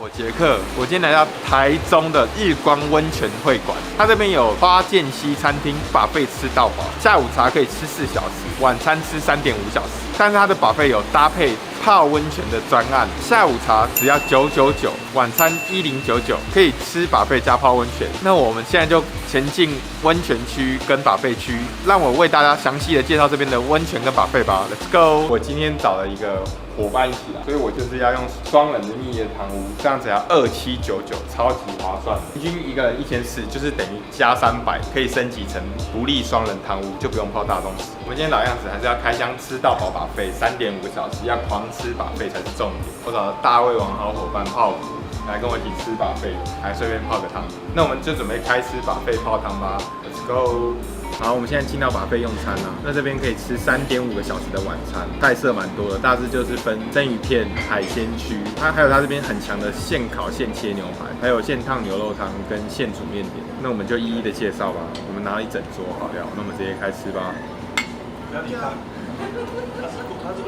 我杰克，我今天来到台中的日光温泉会馆，它这边有花见溪餐厅，buffet吃到饱，下午茶可以吃4小时，晚餐吃3.5小时。但是它的buffet有搭配泡温泉的专案，下午茶只要999，晚餐1099，可以吃buffet加泡温泉。那我们现在就前进温泉区跟buffet区，让我为大家详细的介绍这边的温泉跟buffet吧。Let's go！ 我今天找了一个伙伴一起来，所以我就是要用双人的蜜叶汤屋，这样只要2799，超级划算。平均一个人1400，就是等于加300，可以升级成独立双人汤屋，就不用泡大众池。我们今天老样子还是要开箱吃到饱buffet，3.5个小时，要狂吃buffet才是重点。我找了大胃王好伙伴泡芙来跟我一起吃buffet，还顺便泡个汤。那我们就准备开吃buffet泡汤吧 ，Let's go！好，我们现在进到buffet用餐啦。那这边可以吃3.5个小时的晚餐，菜色蛮多的，大致就是分生鱼片、海鲜区，还有它这边很强的现烤现切牛排，还有现烫牛肉汤跟现煮面点。那我们就一一的介绍吧。我们拿了一整桌好料，那我们直接开吃吧。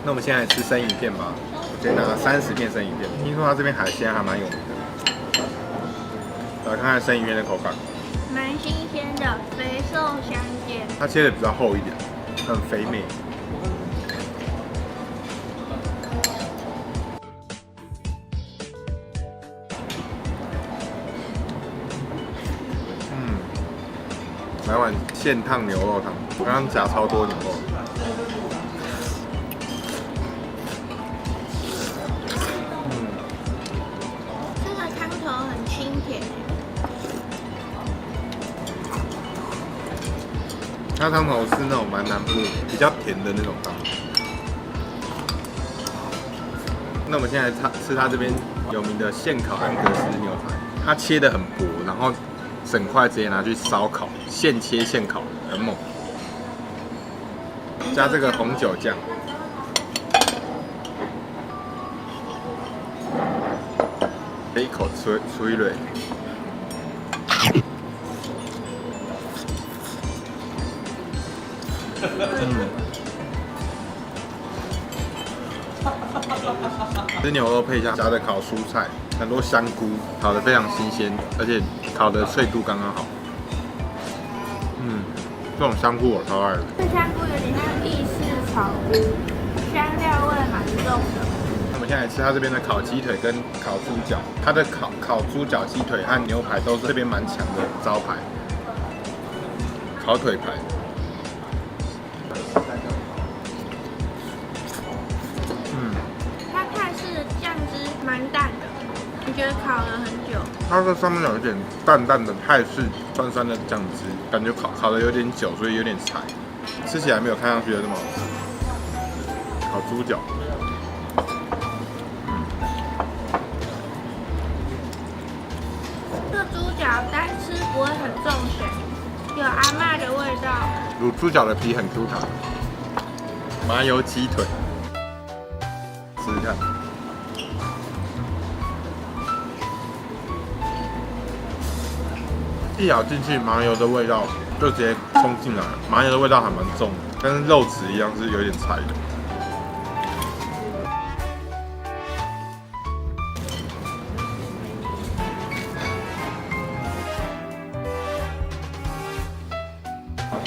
那我们现在吃生鱼片吧，我今天拿了30片生鱼片，听说它这边海鲜还蛮有名的。来看看生鱼片的口感。蛮新鲜的，肥瘦相间。它切的比较厚一点，很肥美。来碗现烫牛肉汤，刚刚夹超多牛肉。这个汤头很清甜。它汤头是那种蛮南部比较甜的那种汤。那我们现在吃它这边有名的现烤安格斯牛排，它切的很薄，然后整块直接拿去烧烤，现切现烤，很猛。加这个红酒酱，一口吹蕊。吃牛肉配加的烤蔬菜，很多香菇，烤得非常新鲜，而且烤的脆度刚刚好。这种香菇我超爱的。这香菇有点像意式炒菇，香料味蛮重的。我们现在吃它这边的烤鸡腿跟烤猪脚，它的烤猪脚鸡腿和牛排都是这边蛮强的招牌。烤腿排。它泰式的酱汁蛮淡的，我觉得烤了很久。它这上面有一点淡淡的泰式酸酸的酱汁，感觉烤的有点久，所以有点柴，吃起来没有看上去的那么好吃。烤猪脚，这猪脚单吃不会很重咸，有阿嬷的味道。卤猪脚的皮很 Q 弹。麻油鸡腿，试试看。一咬进去，麻油的味道就直接冲进来，麻油的味道还蛮重的，跟肉质一样是有点柴的。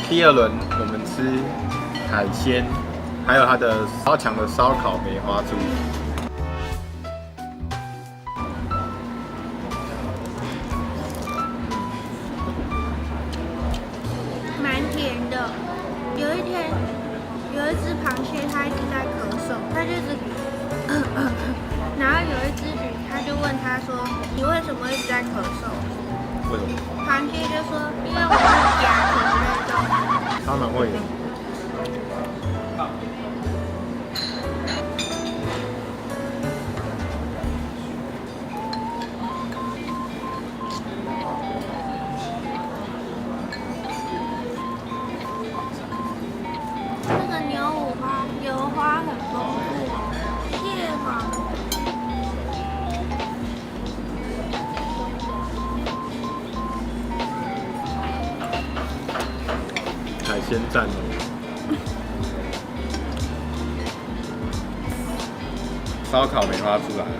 第二轮我们吃海鲜，还有它的超强的烧烤梅花猪。蛮甜的。有一天，有一只螃蟹，它一直在咳嗽，它就一直然后有一只鱼，它就问它说：“你为什么一直在咳嗽？”为什么？螃蟹就说：“因为我是甲壳那种。”它蛮会的。这个牛五花油花很丰富，蟹黄。海鲜蘸哦。烧烤梅花出来了，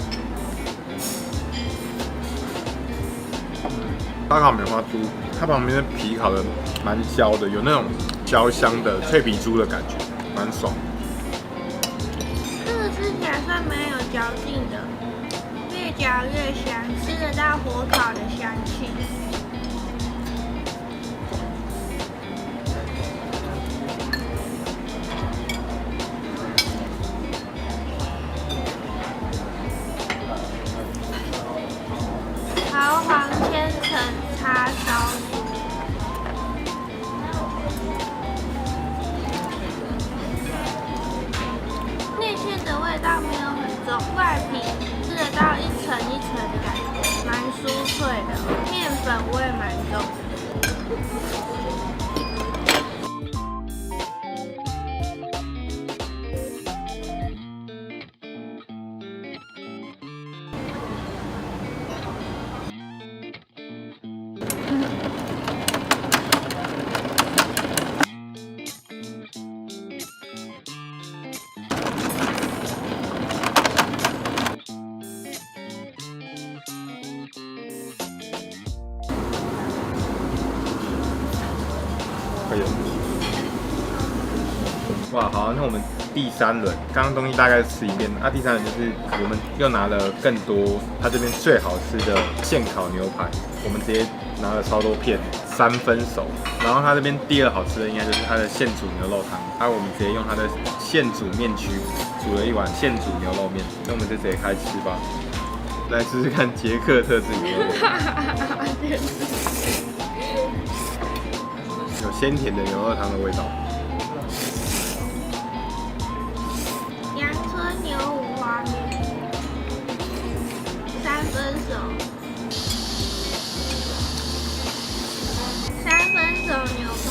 烧烤棉花猪，它旁边的皮烤的蛮焦的，有那种焦香的脆皮猪的感觉，蛮爽。这个吃起来算蛮有嚼劲的，越嚼越香，吃得到火烤的香气。桃黄千层叉烧酥，内馅的味道没有很重，外皮吃得到一层一层的感觉，蛮酥脆的，面粉味蛮重的。可以了。哇，好，那我们第3轮，刚刚东西大概吃一遍，第3轮就是我们又拿了更多它这边最好吃的现烤牛排，我们直接拿了超多片，3分熟。然后它这边第2好吃的应该就是它的现煮牛肉汤，我们直接用它的现煮面区煮了一碗现煮牛肉面，那我们就直接开吃吧。来试试看捷克特制牛肉面，有鲜甜的牛肉汤的味道。阳春牛五花面，3分熟，3分熟牛排。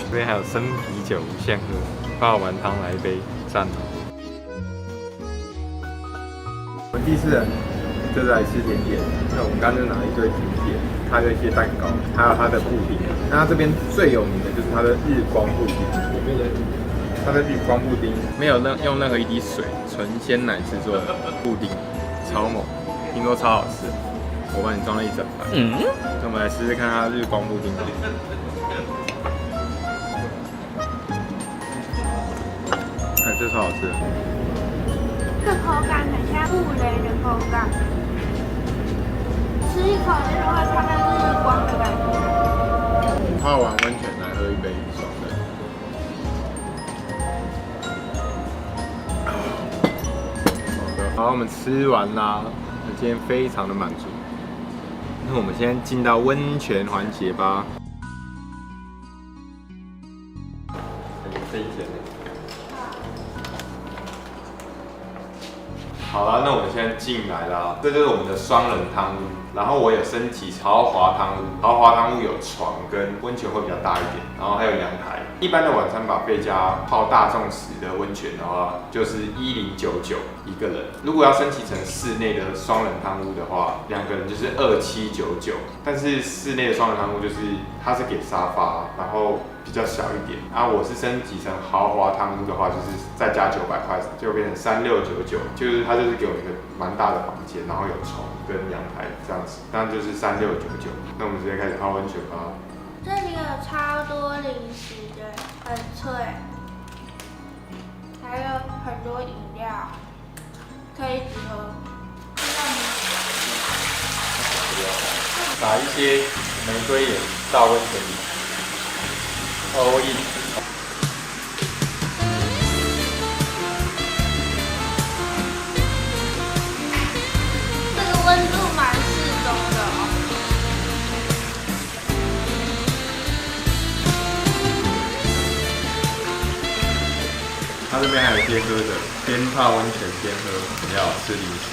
这边还有生啤酒无限喝，泡完汤来一杯，赞哦！我们第4人就是来吃甜点，那我们刚刚就拿一堆甜点，还有一些蛋糕，还有它的布丁。那它这边最有名的就是它的日光布丁，它的日光布丁没有用任何一滴水，纯鲜奶制作的布丁，超猛，听说超好吃。我帮你装了一整盘。那我们来试试看它的日光布丁。这超好吃的，这口感很像布雷的口感，吃一口就会看到日光的感觉。泡完温泉来喝一杯爽的。好的，好，我们吃完啦，今天非常的满足。那我们先进到温泉环节吧。这一间。好了，那我们现在进来啦，这就是我们的双人汤屋。然后我有升级豪华汤屋，豪华汤屋有床跟温泉会比较大一点，然后还有阳台。一般的晚餐buffet加泡大众池的温泉的话，就是1099一个人。如果要升级成室内的双人汤屋的话，2个人就是2799。但是室内的双人汤屋就是它是给沙发，然后比较小一点。我是升级成豪华汤屋的话，就是再加900块，就变成3699。就是它就是给我一个蛮大的房间，然后有床跟阳台这样子，当然就是3699。那我们直接开始泡温泉吧。这里有超多零食的，很脆，还有很多饮料，可以只喝。打一些玫瑰盐到温泉里，all in。这个温度蛮适中的哦。它这边还有一些喝的，边泡温泉边喝饮料吃零食。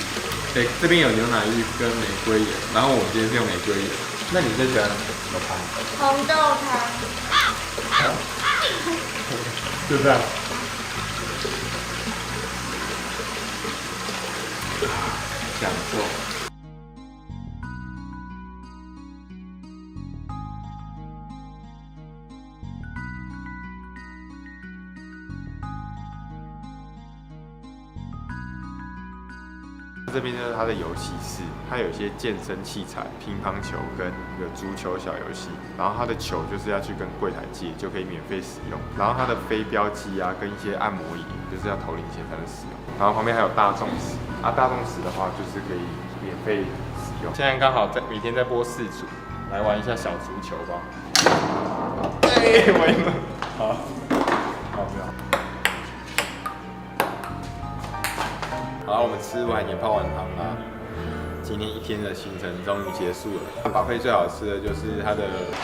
对，这边有牛奶浴跟玫瑰盐，然后我今天是用玫瑰盐。那你最喜欢什么汤？红豆汤。就这样。享受。这边就是它的游戏室，它有一些健身器材、乒乓球跟一个足球小游戏。然后它的球就是要去跟柜台借，就可以免费使用。然后它的飞镖机啊，跟一些按摩椅，就是要投零钱才能使用。然后旁边还有大众池，大众池的话就是可以免费使用。现在刚好每天在播4组，来玩一下小足球吧。哎，我赢了，好，好，不要。好，我们吃完也泡完汤啦。今天一天的行程终于结束了。巴菲最好吃的就是它的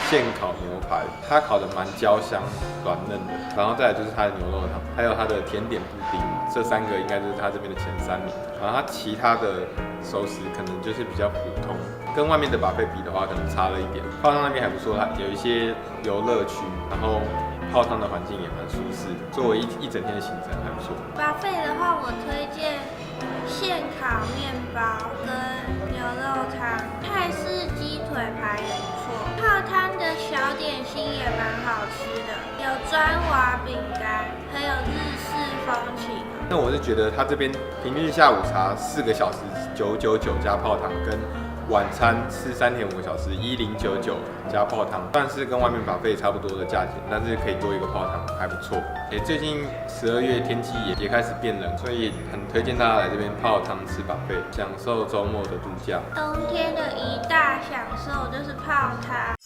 现烤牛排，它烤的蛮焦香、软嫩的。然后再来就是它的牛肉汤，还有它的甜点布丁，这3个应该就是它这边的前3名。然后它其他的熟食可能就是比较普通，跟外面的巴菲比的话，可能差了一点。泡汤那边还不错，它有一些游乐区，然后泡汤的环境也蛮舒适，作为一整天的行程还不错。巴菲的话，我推荐现烤面包跟牛肉汤，泰式鸡腿排也不错。泡汤的小点心也蛮好吃的，有砖瓦饼干，还有日式风情。那我是觉得它这边平均下午茶4个小时999加泡汤，跟晚餐吃3.5个小时1099加泡汤，算是跟外面巴菲差不多的价钱，但是可以多一个泡汤，还不错。最近12月天气也开始变冷，所以很推荐大家来这边泡汤吃巴菲，享受周末的度假。冬天的一大享受就是泡汤。